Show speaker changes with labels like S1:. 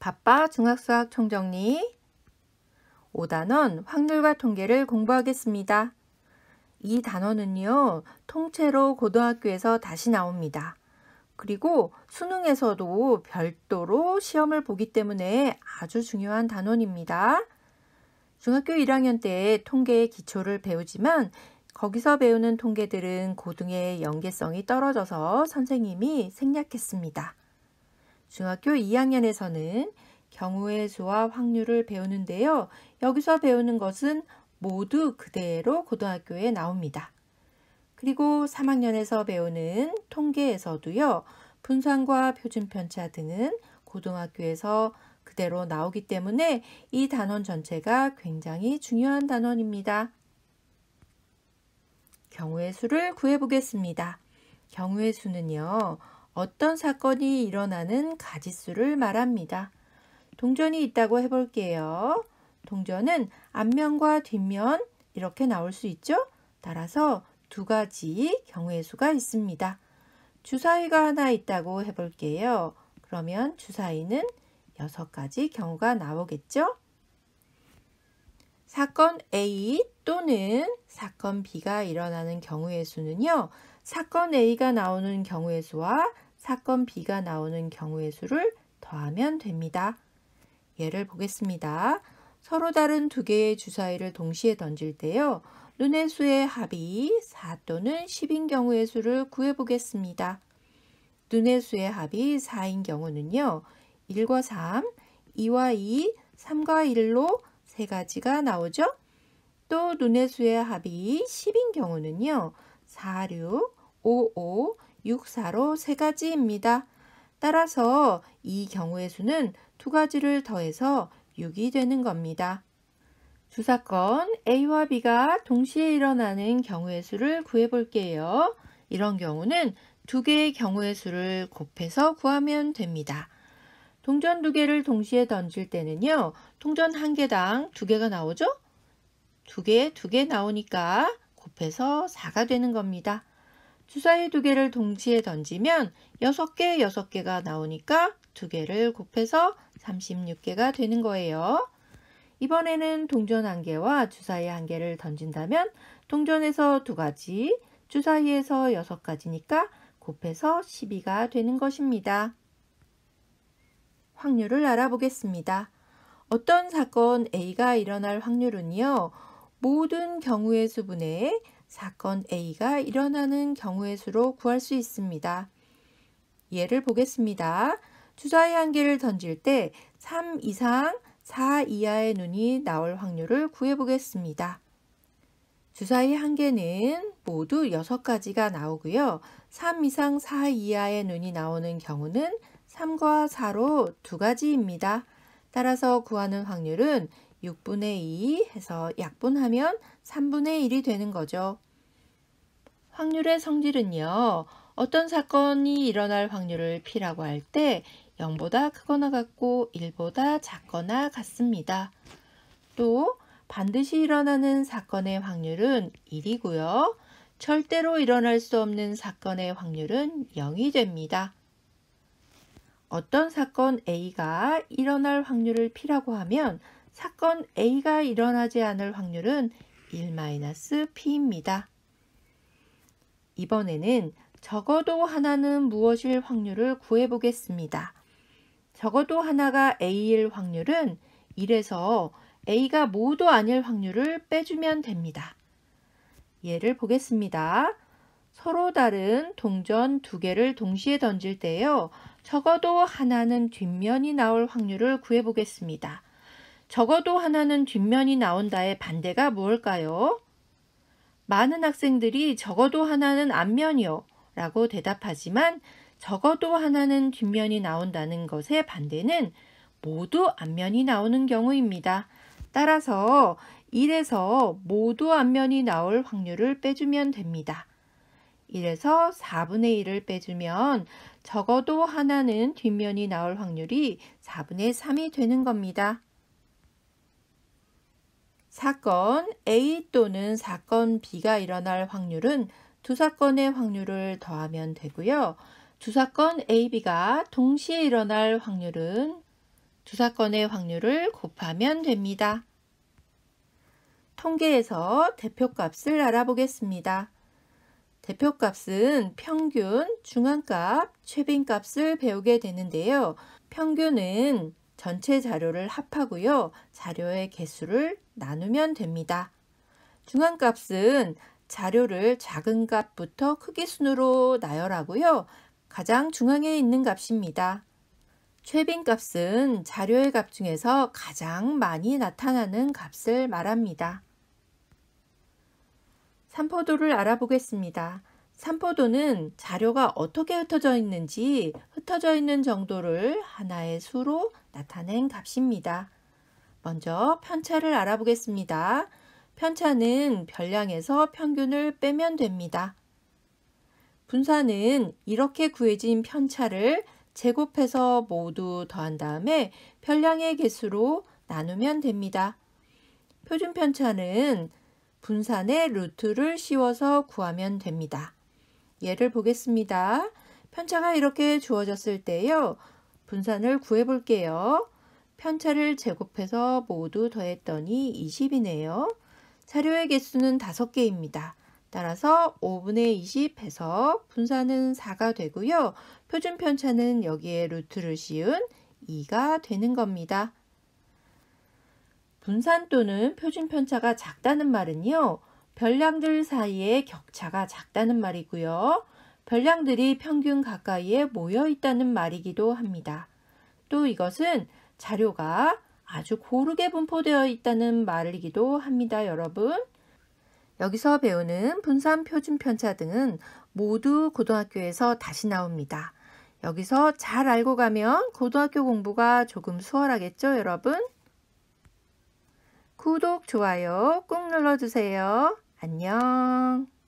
S1: 바빠 중학수학 총정리 5단원 확률과 통계를 공부하겠습니다. 이 단원은요, 통째로 고등학교에서 다시 나옵니다. 그리고 수능에서도 별도로 시험을 보기 때문에 아주 중요한 단원입니다. 중학교 1학년 때 통계의 기초를 배우지만 거기서 배우는 통계들은 고등의 연계성이 떨어져서 선생님이 생략했습니다. 중학교 2학년에서는 경우의 수와 확률을 배우는데요. 여기서 배우는 것은 모두 그대로 고등학교에 나옵니다. 그리고 3학년에서 배우는 통계에서도요. 분산과 표준편차 등은 고등학교에서 그대로 나오기 때문에 이 단원 전체가 굉장히 중요한 단원입니다. 경우의 수를 구해보겠습니다. 경우의 수는요. 어떤 사건이 일어나는 가짓수를 말합니다. 동전이 있다고 해볼게요. 동전은 앞면과 뒷면 이렇게 나올 수 있죠? 따라서 두 가지 경우의 수가 있습니다. 주사위가 하나 있다고 해볼게요. 그러면 주사위는 6가지 경우가 나오겠죠? 사건 A 또는 사건 B가 일어나는 경우의 수는요. 사건 A가 나오는 경우의 수와 사건 B가 나오는 경우의 수를 더하면 됩니다. 예를 보겠습니다. 서로 다른 두 개의 주사위를 동시에 던질 때요. 눈의 수의 합이 4 또는 10인 경우의 수를 구해보겠습니다. 눈의 수의 합이 4인 경우는요. 1과 3, 2와 2, 3과 1로 세 가지가 나오죠. 또 눈의 수의 합이 10인 경우는요. 4, 6, 5, 5, 6, 4로 세 가지입니다. 따라서 이 경우의 수는 두 가지를 더해서 6이 되는 겁니다. 두 사건 A와 B가 동시에 일어나는 경우의 수를 구해볼게요. 이런 경우는 두 개의 경우의 수를 곱해서 구하면 됩니다. 동전 두 개를 동시에 던질 때는요. 동전 한 개당 두 개가 나오죠? 두 개 나오니까 곱해서 4가 되는 겁니다. 주사위 두 개를 동시에 던지면 6개가 나오니까 두 개를 곱해서 36개가 되는 거예요. 이번에는 동전 한 개와 주사위 한 개를 던진다면 동전에서 2가지, 주사위에서 6가지니까 곱해서 12가 되는 것입니다. 확률을 알아보겠습니다. 어떤 사건 A가 일어날 확률은요. 모든 경우의 수분의 사건 A가 일어나는 경우의 수로 구할 수 있습니다. 예를 보겠습니다. 주사위 한 개를 던질 때 3 이상 4 이하의 눈이 나올 확률을 구해보겠습니다. 주사위 한 개는 모두 6가지가 나오고요. 3 이상 4 이하의 눈이 나오는 경우는 3과 4로 2가지입니다. 따라서 구하는 확률은 6분의 2 해서 약분하면 3분의 1이 되는 거죠. 확률의 성질은요. 어떤 사건이 일어날 확률을 P라고 할 때 0보다 크거나 같고 1보다 작거나 같습니다. 또 반드시 일어나는 사건의 확률은 1이고요. 절대로 일어날 수 없는 사건의 확률은 0이 됩니다. 어떤 사건 A가 일어날 확률을 P라고 하면 사건 A가 일어나지 않을 확률은 1-P입니다. 이번에는 적어도 하나는 무엇일 확률을 구해보겠습니다. 적어도 하나가 A일 확률은 1에서 A가 모두 아닐 확률을 빼주면 됩니다. 예를 보겠습니다. 서로 다른 동전 두 개를 동시에 던질 때요. 적어도 하나는 뒷면이 나올 확률을 구해보겠습니다. 적어도 하나는 뒷면이 나온다의 반대가 무엇일까요? 많은 학생들이 적어도 하나는 앞면이요 라고 대답하지만 적어도 하나는 뒷면이 나온다는 것의 반대는 모두 앞면이 나오는 경우입니다. 따라서 1에서 모두 앞면이 나올 확률을 빼주면 됩니다. 1에서 4분의 1을 빼주면 적어도 하나는 뒷면이 나올 확률이 4분의 3이 되는 겁니다. 사건 A 또는 사건 B가 일어날 확률은 두 사건의 확률을 더하면 되고요. 두 사건 A, B가 동시에 일어날 확률은 두 사건의 확률을 곱하면 됩니다. 통계에서 대표값을 알아보겠습니다. 대표값은 평균, 중앙값, 최빈값을 배우게 되는데요. 평균은 전체 자료를 합하고요. 자료의 개수를 나누면 됩니다. 중앙값은 자료를 작은 값부터 크기 순으로 나열하고요. 가장 중앙에 있는 값입니다. 최빈값은 자료의 값 중에서 가장 많이 나타나는 값을 말합니다. 산포도를 알아보겠습니다. 산포도는 자료가 어떻게 흩어져 있는지 흩어져 있는 정도를 하나의 수로 나타낸 값입니다. 먼저 편차를 알아보겠습니다. 편차는 별량에서 평균을 빼면 됩니다. 분산은 이렇게 구해진 편차를 제곱해서 모두 더한 다음에 별량의 개수로 나누면 됩니다. 표준 편차는 분산의 루트를 씌워서 구하면 됩니다. 예를 보겠습니다. 편차가 이렇게 주어졌을 때요. 분산을 구해 볼게요. 편차를 제곱해서 모두 더했더니 20이네요. 자료의 개수는 5개입니다. 따라서 5분의 20 해서 분산은 4가 되고요. 표준 편차는 여기에 루트를 씌운 2가 되는 겁니다. 분산 또는 표준 편차가 작다는 말은요. 별량들 사이의 격차가 작다는 말이고요. 별량들이 평균 가까이에 모여 있다는 말이기도 합니다. 또 이것은 자료가 아주 고르게 분포되어 있다는 말이기도 합니다, 여러분. 여기서 배우는 분산, 표준 편차 등은 모두 고등학교에서 다시 나옵니다. 여기서 잘 알고 가면 고등학교 공부가 조금 수월하겠죠, 여러분? 구독, 좋아요 꾹 눌러주세요. 안녕.